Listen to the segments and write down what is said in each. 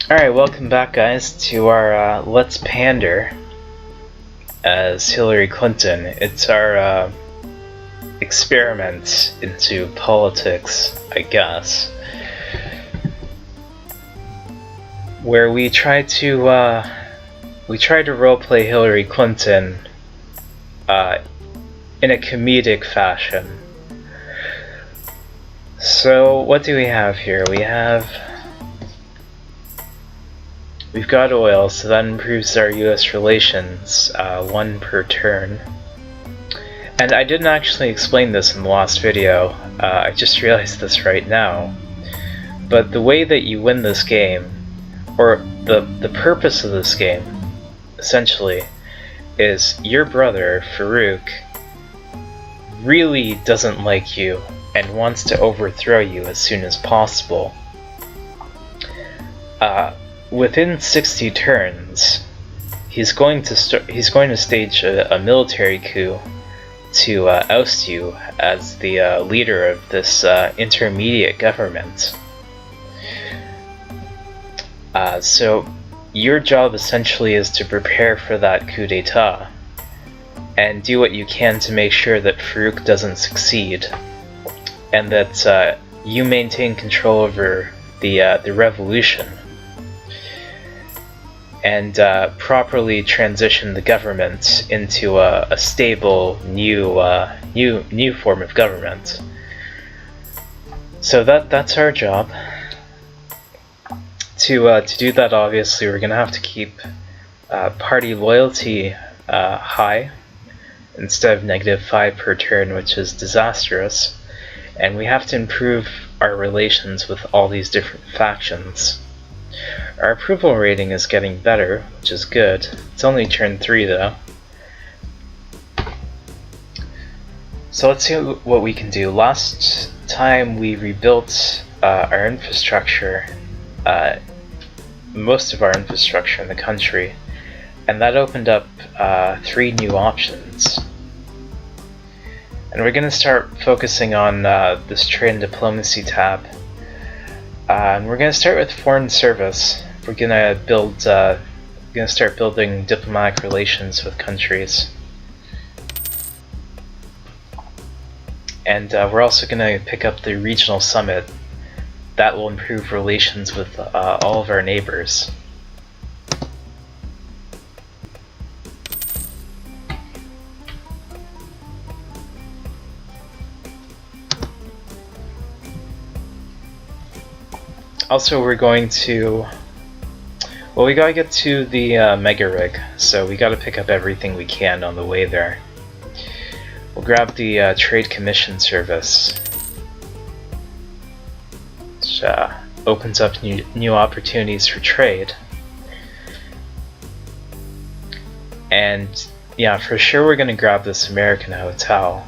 Alright, welcome back guys to our Let's Pander as Hillary Clinton. It's our experiment into politics, I guess, where we try to roleplay Hillary Clinton in a comedic fashion. So what do we have here? We've got oil, so that improves our US relations, 1 per turn. And I didn't actually explain this in the last video, I just realized this right now. But the way that you win this game, or the purpose of this game, essentially, is your brother, Farouk, really doesn't like you and wants to overthrow you as soon as possible. Within 60 turns, he's going to stage a military coup to oust you as the leader of this intermediate government. So your job essentially is to prepare for that coup d'etat and do what you can to make sure that Farouk doesn't succeed, and that you maintain control over the revolution, and properly transition the government into a stable new form of government. So that's our job. To do that, obviously, we're gonna have to keep party loyalty high instead of -5 per turn, which is disastrous, and we have to improve our relations with all these different factions. Our approval rating is getting better, which is good. It's only turn 3 though. So let's see what we can do. Last time we rebuilt our infrastructure, most of our infrastructure in the country, and that opened up 3 new options. And we're going to start focusing on this trade and diplomacy tab. And we're going to start with foreign service. We're going to start building diplomatic relations with countries. And we're also going to pick up the regional summit. That will improve relations with all of our neighbors. Also, we're going to, well, we gotta get to the mega rig, so we gotta pick up everything we can on the way there. We'll grab the trade commission service, which opens up new opportunities for trade. And yeah, for sure we're gonna grab this American hotel.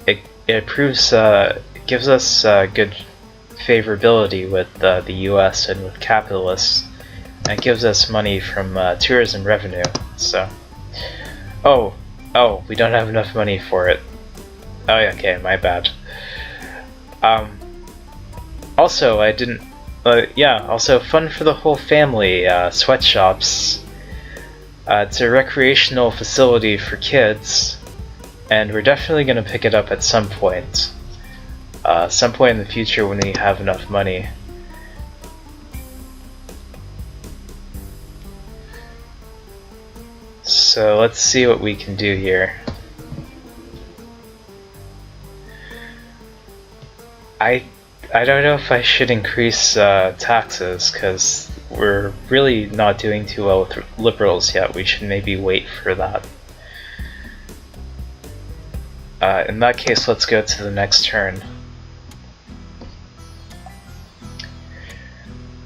It gives us good favorability with the US and with capitalists, and it gives us money from tourism revenue. So, oh, we don't have enough money for it. Oh, okay, my bad. Also, I didn't. Yeah, also fun for the whole family. Sweatshops. It's a recreational facility for kids, and we're definitely gonna pick it up at some point. Some point in the future when we have enough money. So let's see what we can do here. I don't know if I should increase taxes, because we're really not doing too well with liberals yet. We should maybe wait for that. In that case, let's go to the next turn.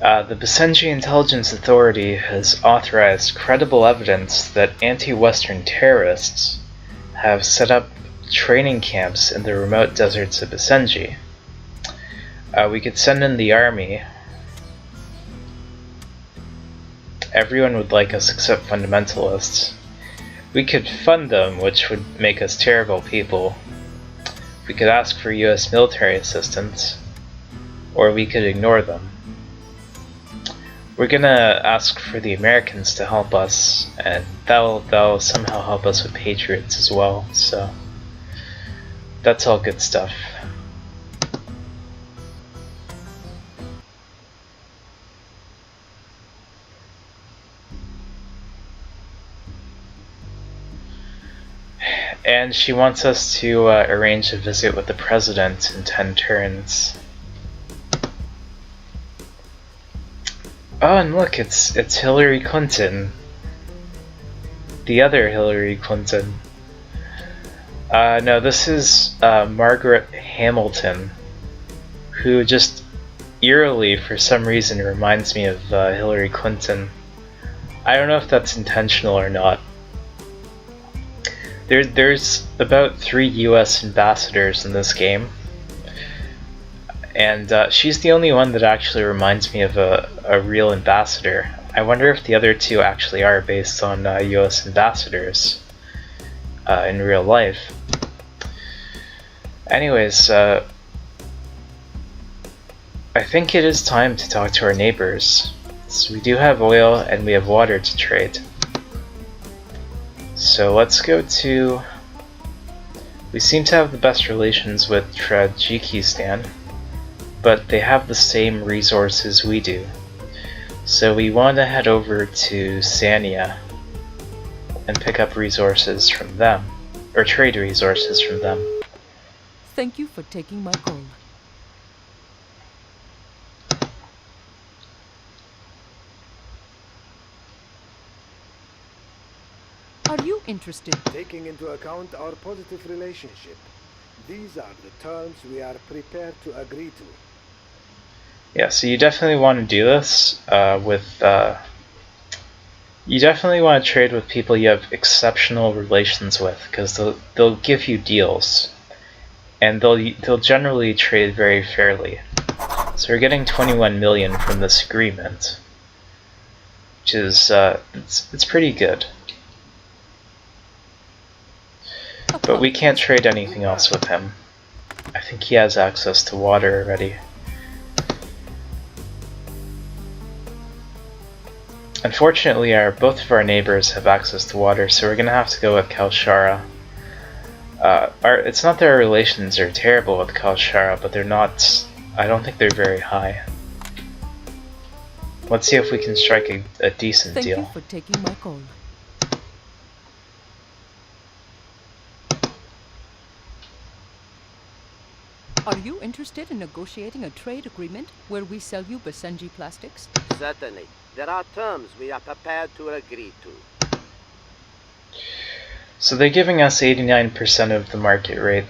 The Basenji Intelligence Authority has authorized credible evidence that anti-Western terrorists have set up training camps in the remote deserts of Basenji. We could send in the army. Everyone would like us except fundamentalists. We could fund them, which would make us terrible people. We could ask for US military assistance, or we could ignore them. we're gonna ask for the Americans to help us, and that'll somehow help us with Patriots as well, so that's all good stuff. And she wants us to arrange a visit with the president in 10 turns. Oh, and look, it's Hillary Clinton. The other Hillary Clinton. No, this is Margaret Hamilton, who just eerily, for some reason, reminds me of Hillary Clinton. I don't know if that's intentional or not. There's about 3 US ambassadors in this game, and she's the only one that actually reminds me of a real ambassador. I wonder if the other 2 actually are based on US ambassadors in real life. Anyways, I think it is time to talk to our neighbors. So we do have oil and we have water to trade. So let's go to... We seem to have the best relations with Tajikistan, but they have the same resources we do. So we want to head over to Sania and pick up resources from them, or trade resources from them. Thank you for taking my call. Are you interested? Taking into account our positive relationship, these are the terms we are prepared to agree to. Yeah, so you definitely want to do this you definitely want to trade with people you have exceptional relations with, because they'll give you deals, and they'll generally trade very fairly. So we're getting 21 million from this agreement, which is it's pretty good. But we can't trade anything else with him. I think he has access to water already. Unfortunately, both of our neighbors have access to water, so we're gonna have to go with Kalshara. It's not that our relations are terrible with Kalshara, but they're not... I don't think they're very high. Let's see if we can strike a decent deal. Thank you for taking my call. Are you interested in negotiating a trade agreement where we sell you Basenji plastics? Certainly. There are terms we are prepared to agree to. So they're giving us 89% of the market rate,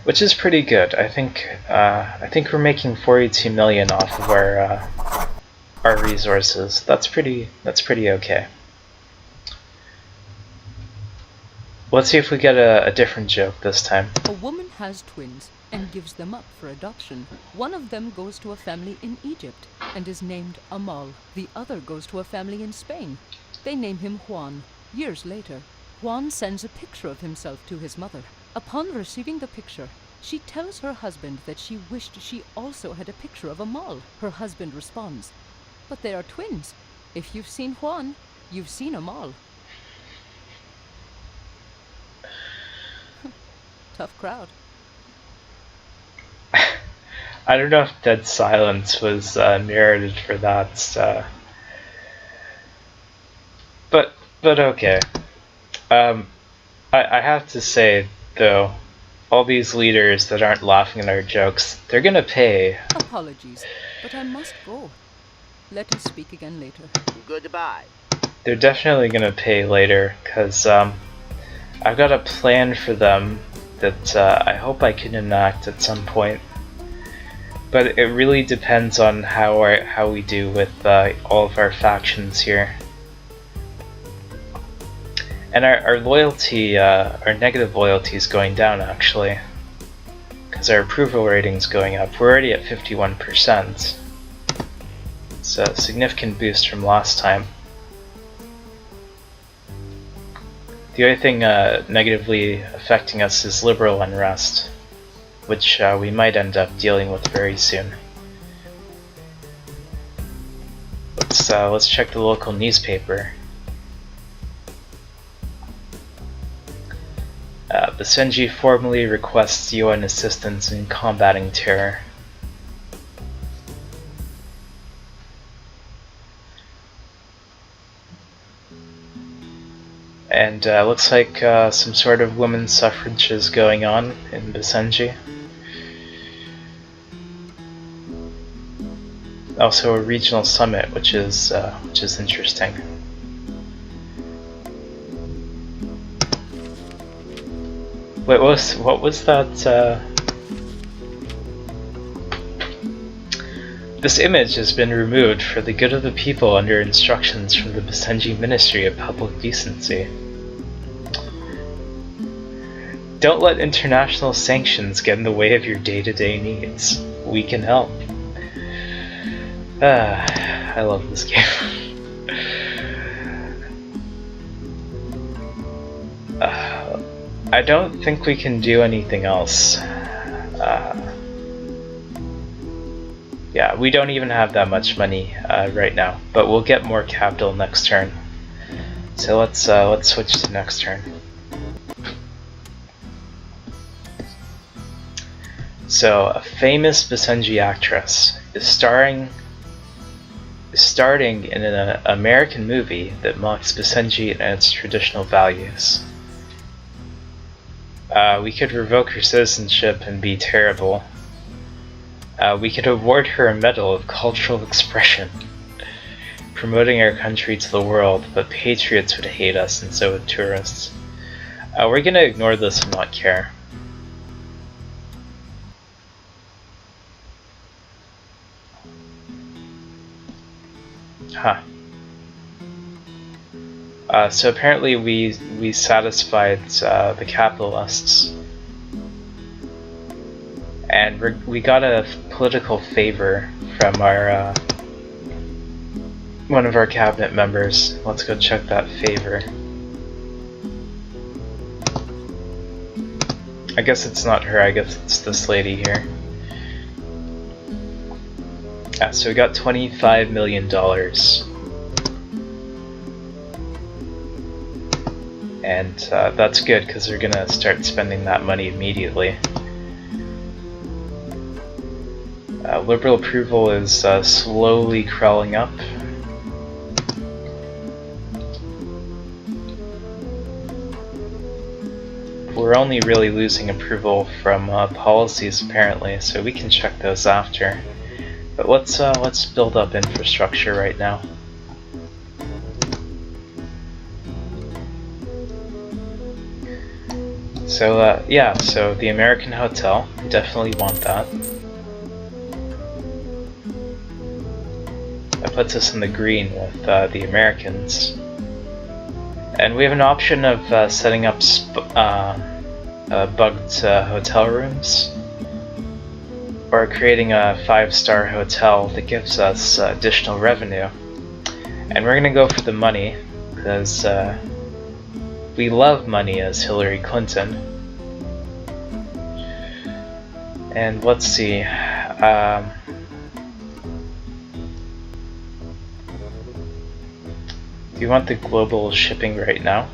which is pretty good. I think we're making 42 million off of our resources. That's pretty okay. Let's see if we get a different joke this time. A woman has twins and gives them up for adoption. One of them goes to a family in Egypt and is named Amal. The other goes to a family in Spain. They name him Juan. Years later, Juan sends a picture of himself to his mother. Upon receiving the picture, she tells her husband that she wished she also had a picture of Amal. Her husband responds, "But they are twins. If you've seen Juan, you've seen Amal." Tough crowd. I don't know if dead silence was merited for that, but okay. I have to say though, all these leaders that aren't laughing at our jokes, they're gonna pay. Apologies, but I must go. Let us speak again later. Goodbye. They're definitely gonna pay later, cause I've got a plan for them that I hope I can enact at some point. But it really depends on how we do with all of our factions here. And our loyalty, our negative loyalty is going down actually, because our approval rating is going up. We're already at 51%. It's a significant boost from last time. The only thing negatively affecting us is liberal unrest, which we might end up dealing with very soon. Let's let's check the local newspaper. Basenji formally requests UN assistance in combating terror. And looks like some sort of women's suffrage is going on in Basenji. Also a regional summit, which is interesting. Wait, what was that? This image has been removed for the good of the people under instructions from the Basenji Ministry of Public Decency. Don't let international sanctions get in the way of your day-to-day needs. We can help. I love this game. I don't think we can do anything else. Yeah, we don't even have that much money right now, but we'll get more capital next turn. So let's switch to next turn. So a famous Basenji actress is starring in an American movie that mocks Basenji and its traditional values. We could revoke her citizenship and be terrible. We could award her a medal of cultural expression, promoting our country to the world, but patriots would hate us and so would tourists. We're gonna ignore this and not care. Huh. So apparently we satisfied the capitalists, and we got a political favor from our one of our cabinet members. Let's go check that favor. I guess it's not her. I guess it's this lady here. Yeah, so we got $25 million. And that's good because they're gonna start spending that money immediately. Liberal approval is slowly crawling up. We're only really losing approval from policies apparently, so we can check those after. But let's build up infrastructure right now. So yeah, so the American Hotel, definitely want that. That puts us in the green with the Americans. And we have an option of setting up bugged hotel rooms, or creating a 5-star hotel that gives us additional revenue. And we're gonna go for the money, because we love money as Hillary Clinton. And let's see. Do you want the global shipping right now?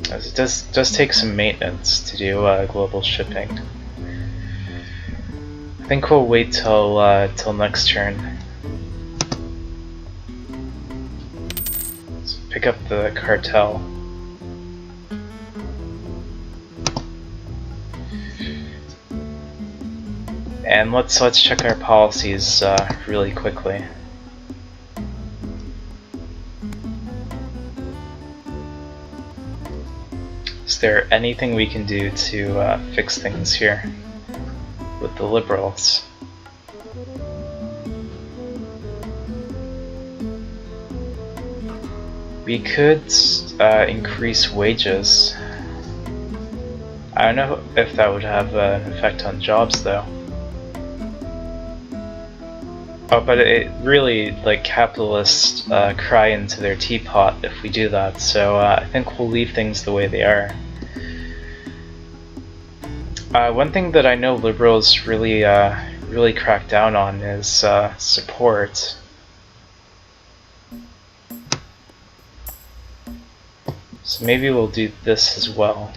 As it does take some maintenance to do global shipping. I think we'll wait till next turn. Let's pick up the cartel. And let's check our policies really quickly. Is there anything we can do to fix things here with the liberals? We could increase wages. I don't know if that would have an effect on jobs though. Oh, but it really, like, capitalists cry into their teapot if we do that, so I think we'll leave things the way they are. One thing that I know liberals really really crack down on is support. So maybe we'll do this as well.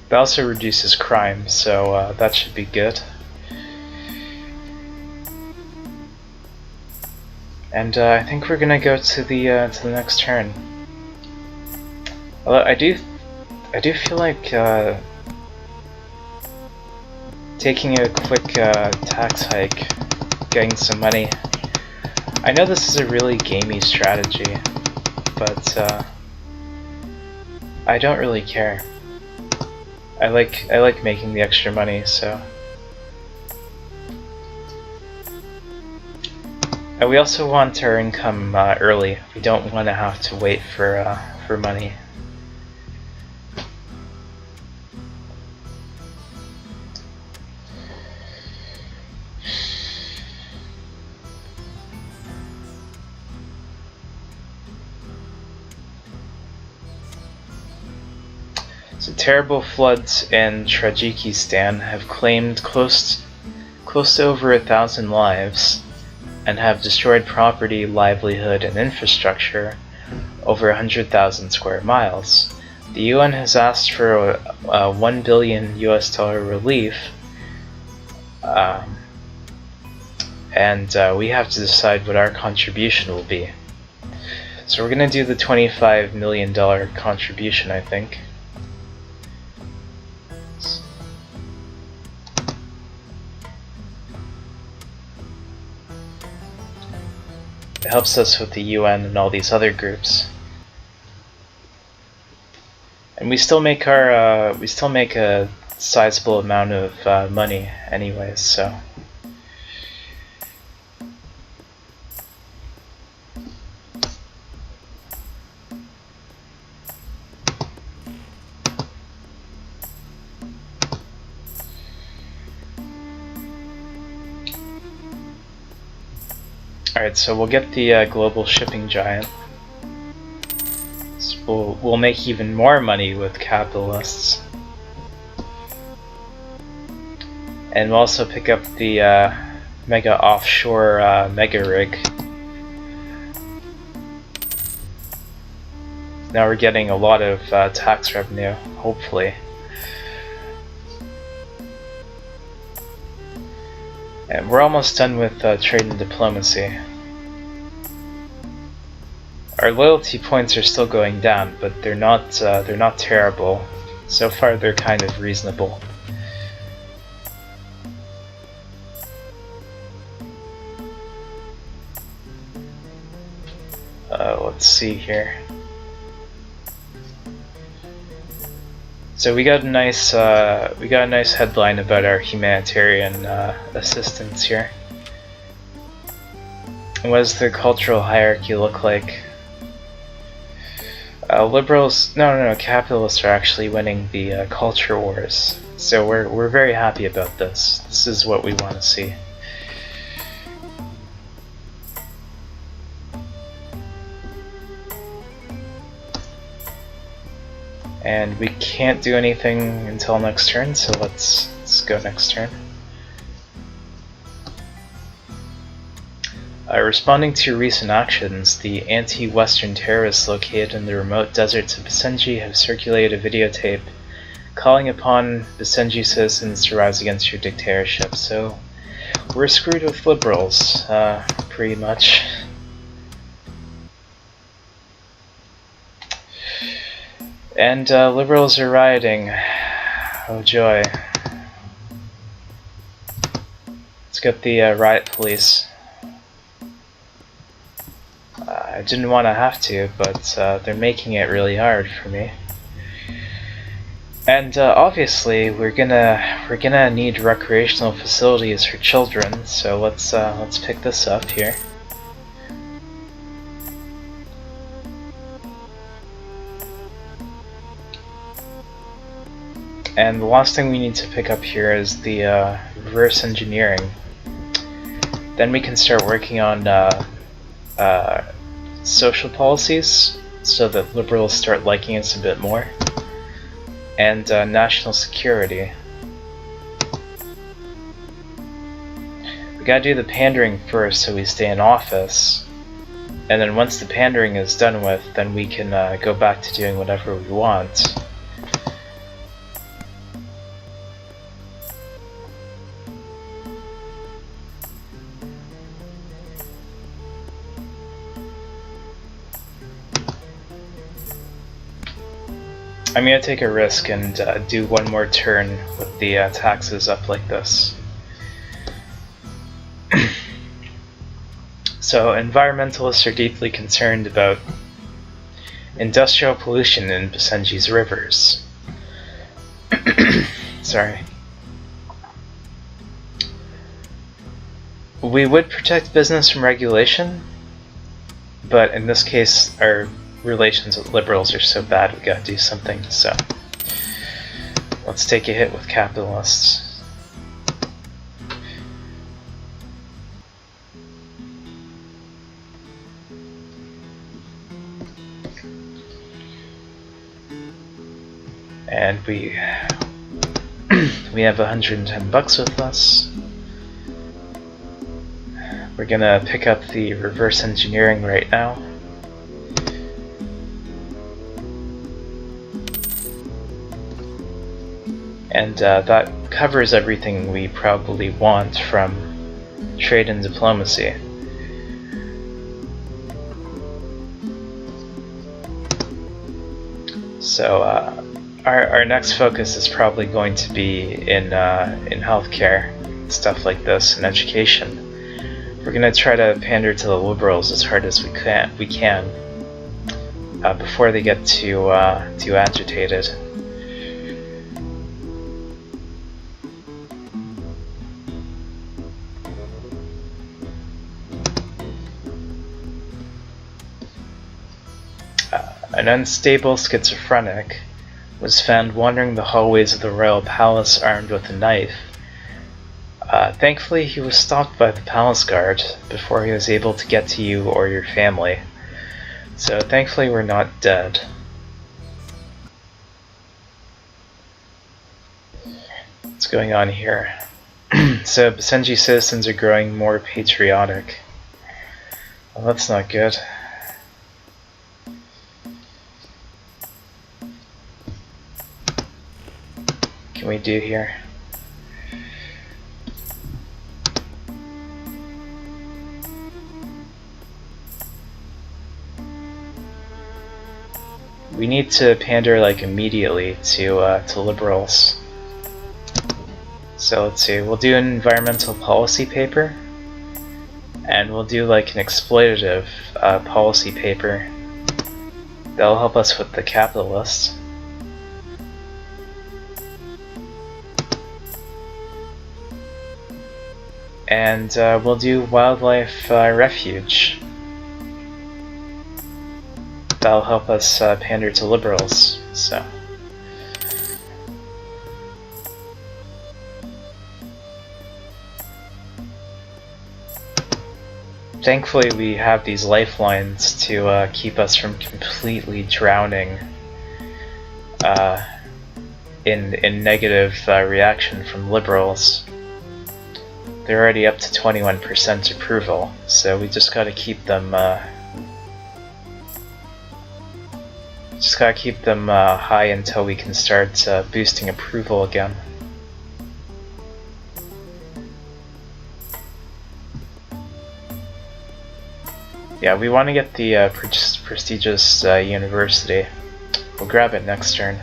That also reduces crime, so that should be good. And I think we're gonna go to the next turn. Although I do feel like taking a quick tax hike, getting some money. I know this is a really gamey strategy, but I don't really care. I like making the extra money, so. And we also want our income early. We don't want to have to wait for money. So terrible floods in Tajikistan have claimed close to over 1,000 lives and have destroyed property, livelihood, and infrastructure over 100,000 square miles. The UN has asked for a $1 billion relief, and we have to decide what our contribution will be. So we're going to do the $25 million contribution, I think. It helps us with the UN and all these other groups, and we still make our a sizable amount of money, anyways. So. Alright, so we'll get the global shipping giant. So we'll make even more money with capitalists. And we'll also pick up the mega offshore mega rig. Now we're getting a lot of tax revenue, hopefully. And we're almost done with trade and diplomacy. Our loyalty points are still going down, but they're not terrible. So far, they're kind of reasonable. Let's see here. So we got a nice headline about our humanitarian assistance here. And what does the cultural hierarchy look like? Capitalists are actually winning the culture wars. So we're very happy about this. This is what we want to see. And we can't do anything until next turn, so let's go next turn. Responding to recent actions, the anti-Western terrorists located in the remote deserts of Basenji have circulated a videotape calling upon Basenji citizens to rise against your dictatorship. So we're screwed with liberals, pretty much. And liberals are rioting. Oh joy. Let's get the riot police. I didn't want to have to, but they're making it really hard for me. And obviously, we're gonna need recreational facilities for children. So let's pick this up here. And the last thing we need to pick up here is the reverse engineering. Then we can start working on social policies so that liberals start liking us a bit more, and national security. We gotta do the pandering first so we stay in office, and then once the pandering is done with, then we can go back to doing whatever we want. I'm gonna take a risk and do one more turn with the taxes up like this. So environmentalists are deeply concerned about industrial pollution in Basenji's rivers. Sorry. We would protect business from regulation, but in this case our relations with liberals are so bad we gotta do something, so let's take a hit with capitalists. And we have 110 bucks with us. We're gonna pick up the reverse engineering right now. And that covers everything we probably want from trade and diplomacy. So our next focus is probably going to be in healthcare, stuff like this, and education. We're gonna try to pander to the liberals as hard as we can before they get too agitated. An unstable schizophrenic was found wandering the hallways of the royal palace armed with a knife. Thankfully, he was stopped by the palace guard before he was able to get to you or your family. So thankfully we're not dead. What's going on here? So Basenji citizens are growing more patriotic. Well, that's not good. Can we do here? We need to pander like immediately to liberals. So let's see, we'll do an environmental policy paper, and we'll do like an exploitative policy paper. That'll help us with the capitalists. And we'll do wildlife refuge. That'll help us pander to liberals, so. Thankfully we have these lifelines to keep us from completely drowning in negative reaction from liberals. They're already up to 21% approval, so we just gotta keep them high until we can start boosting approval again. Yeah, we want to get the prestigious university. We'll grab it next turn.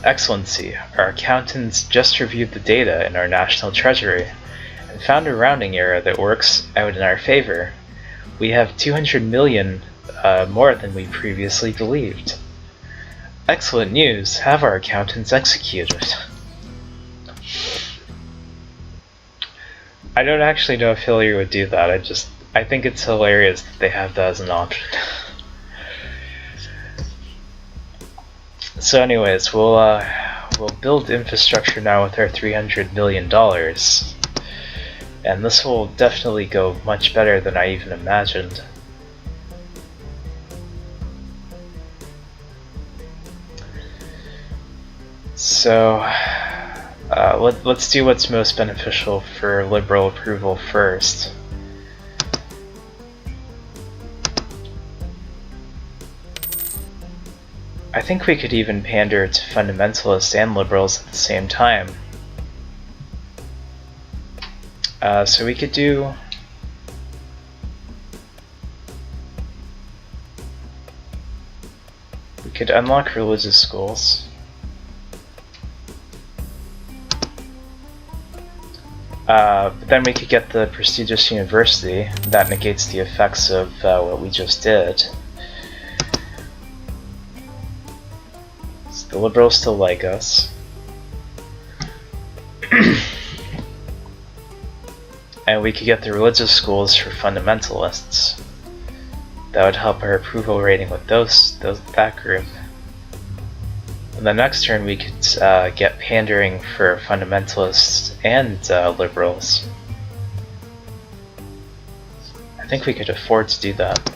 Excellency, our accountants just reviewed the data in our national treasury and found a rounding error that works out in our favor. We have 200 million more than we previously believed. Excellent news. Have our accountants executed. I don't actually know if Hillary would do that. I think it's hilarious that they have that as an option. So anyways, we'll we'll build infrastructure now with our $300 million. And this will definitely go much better than I even imagined. So, let's do what's most beneficial for liberal approval first. I think we could even pander to fundamentalists and liberals at the same time. So we could do... We could unlock religious schools. But then we could get the prestigious university. That negates the effects of what we just did. So the liberals still like us. And we could get the religious schools for fundamentalists. That would help our approval rating with that group. In the next turn, we could get pandering for fundamentalists and liberals. I think we could afford to do that.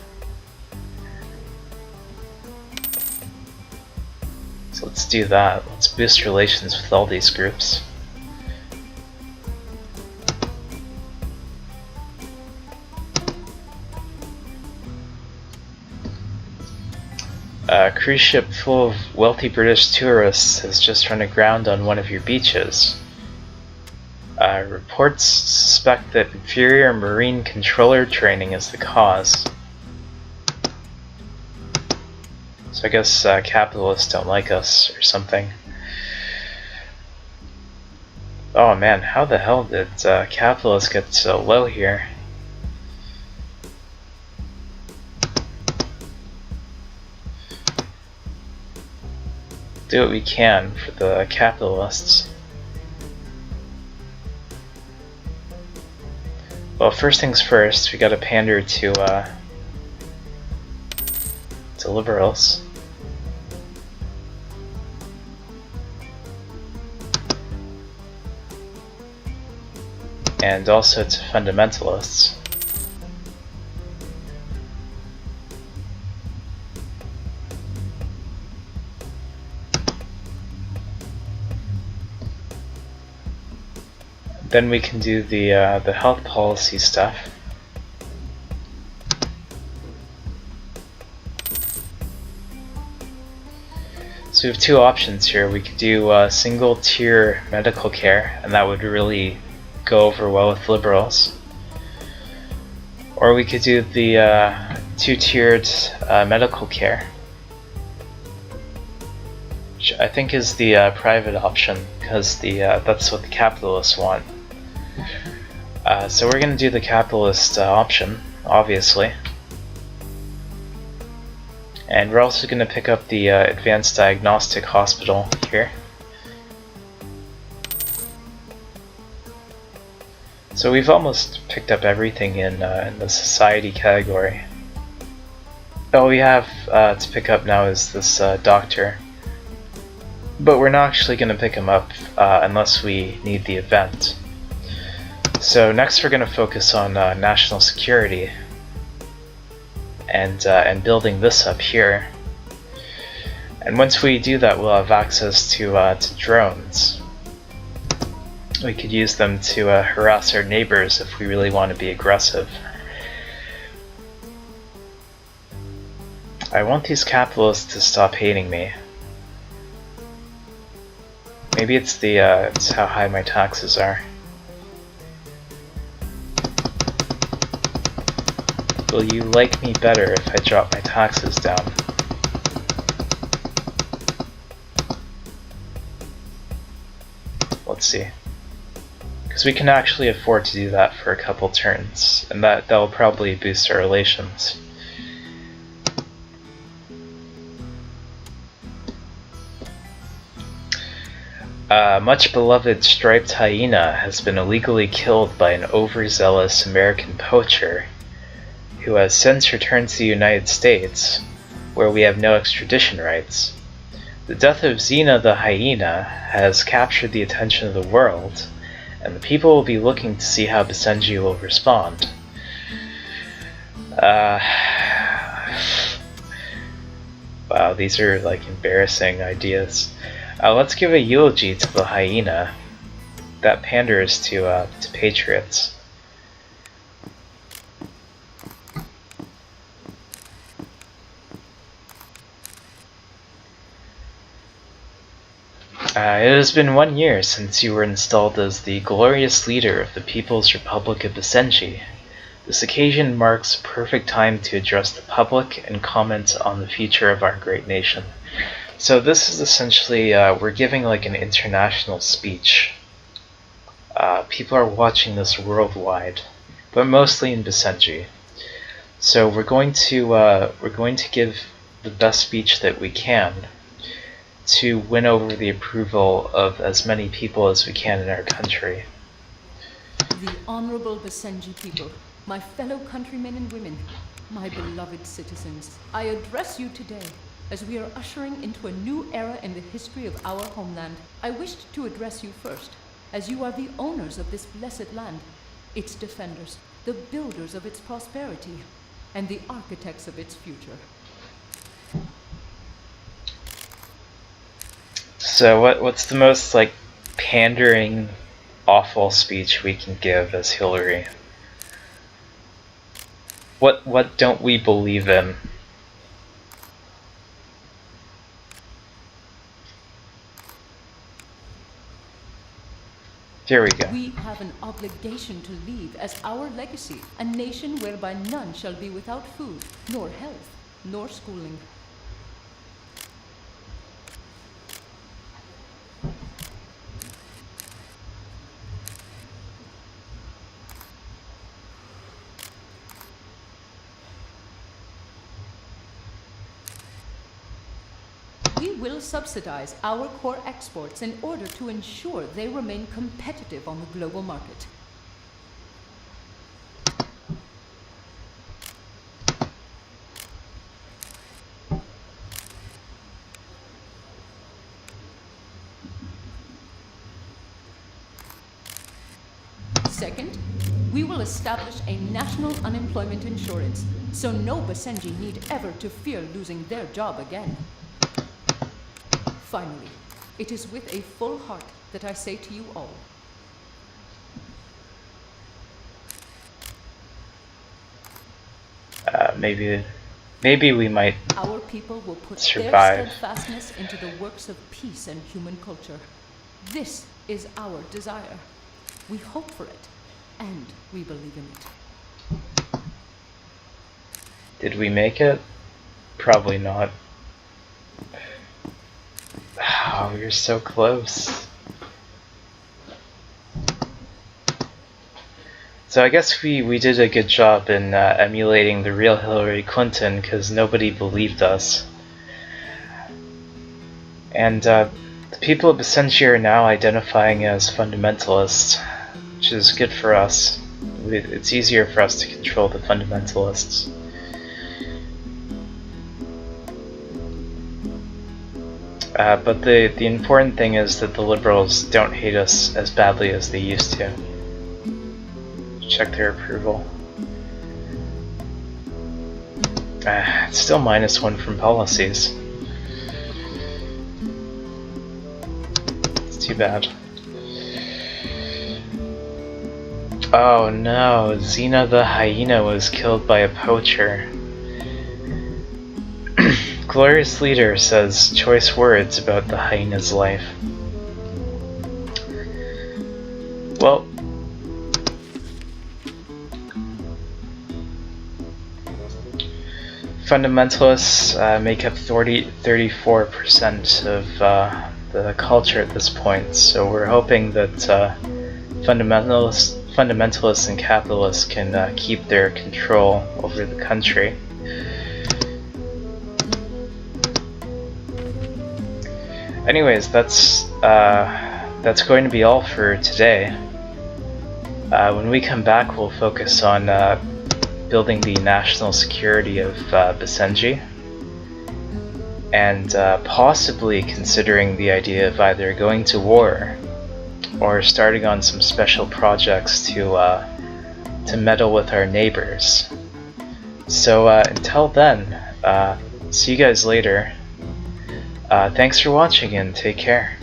So let's do that. Let's boost relations with all these groups. A cruise ship full of wealthy British tourists has just run aground on one of your beaches. Reports suspect that inferior marine controller training is the cause. So I guess capitalists don't like us or something. Oh man, how the hell did capitalists get so low here? Do what we can for the capitalists. Well, first things first, we gotta pander to liberals. And also to fundamentalists. Then we can do the health policy stuff. So we have two options here. We could do single tier medical care, and that would really go over well with liberals. Or we could do the two-tiered medical care, which I think is the private option, because that's what the capitalists want. So we're going to do the capitalist option, obviously. And we're also going to pick up the advanced diagnostic hospital here. So we've almost picked up everything in the society category. All we have to pick up now is this doctor. But we're not actually going to pick him up unless we need the event. So next we're going to focus on national security and building this up here. And once we do that, we'll have access to drones. We could use them to harass our neighbors if we really want to be aggressive. I want these capitalists to stop hating me. Maybe it's it's how high my taxes are. Will you like me better if I drop my taxes down? Let's see. Because we can actually afford to do that for a couple turns, and that'll probably boost our relations. Much beloved striped hyena has been illegally killed by an overzealous American poacher who has since returned to the United States, where we have no extradition rights. The death of Xena the hyena has captured the attention of the world, and the people will be looking to see how Basenji will respond. Wow, these are like embarrassing ideas. Let's give a eulogy to the hyena that panders to patriots. It has been 1 year since you were installed as the glorious leader of the People's Republic of Basenji. This occasion marks a perfect time to address the public and comment on the future of our great nation. So this is essentially, we're giving like an international speech. People are watching this worldwide, but mostly in Basenji. So we're going to give the best speech that we can to win over the approval of as many people as we can in our country. The honorable Basenji people, my fellow countrymen and women, my beloved citizens, I address you today as we are ushering into a new era in the history of our homeland. I wished to address you first, as you are the owners of this blessed land, its defenders, the builders of its prosperity, and the architects of its future. So what's the most like pandering, awful speech we can give as Hillary? What don't we believe in? Here we go. We have an obligation to leave as our legacy a nation whereby none shall be without food, nor health, nor schooling. We will subsidize our core exports in order to ensure they remain competitive on the global market. Second, we will establish a national unemployment insurance, so no Basenji need ever to fear losing their job again. Finally, it is with a full heart that I say to you all, maybe we might our people will put survive. their steadfastness into the works of peace and human culture. This is our desire. We hope for it, and we believe in it. Did we make it? Probably not. Oh, you're so close. So I guess we did a good job in emulating the real Hillary Clinton because nobody believed us. And the people of Basenji are now identifying as fundamentalists, which is good for us. It's easier for us to control the fundamentalists. But the important thing is that the liberals don't hate us as badly as they used to. Check their approval. It's still -1 from policies. It's too bad. Oh no, Xena the hyena was killed by a poacher. Glorious Leader says choice words about the hyena's life. Well, fundamentalists make up 34% of the culture at this point, so we're hoping that fundamentalists and capitalists can keep their control over the country. Anyways, that's going to be all for today. When we come back, we'll focus on building the national security of Basenji. and possibly considering the idea of either going to war or starting on some special projects to meddle with our neighbors. So until then, see you guys later. Thanks for watching and take care.